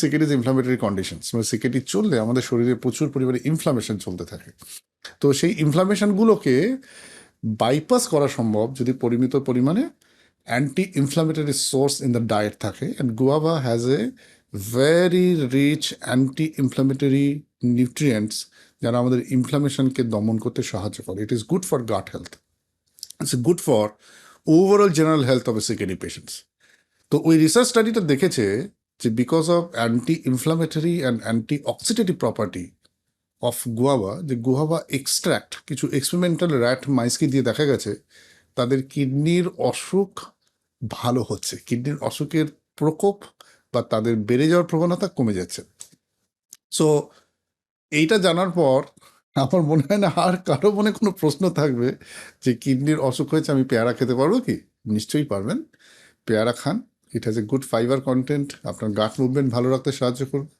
সিকেটিস inflammatory conditions, মানে সিকেটি চললে আমাদের শরীরে প্রচুর পরিমাণে ইনফ্লামেশন চলতে থাকে। তো সেই ইনফ্লামেশনগুলোকে বাইপাস করা সম্ভব যদি পরিমিত পরিমাণে anti inflammatory source in the diet থাকে। And guava has a very rich anti inflammatory nutrients যারা আমাদের ইনফ্লামেশনকে দমন করতে সাহায্য করে। It is good for gut health, it's good for overall general health of a CKD patients. তো ওই রিসার্চ স্টাডিটা দেখেছে যে because of anti inflammatory and anti oxidative property of guava, যে গুয়াভা এক্সট্র্যাক্ট কিছু এক্সপেরিমেন্টাল র্যাট মাইসকে দিয়ে দেখা গেছে তাদের কিডনির অসুখ ভালো হচ্ছে, কিডনির অসুখের প্রকোপ বা তাদের বেড়ে যাওয়ার প্রবণতা কমে যাচ্ছে। সো এইটা জানার পর আমার মনে হয় না আর কারো মনে কোনো প্রশ্ন থাকবে যে কিডনির অসুখ হয়েছে আমি পেয়ারা খেতে পারবো কি। নিশ্চয়ই পারবেন, পেয়ারা খান। It has a good fibre content, আপনার গাট মুভমেন্ট ভালো রাখতে সাহায্য করবে।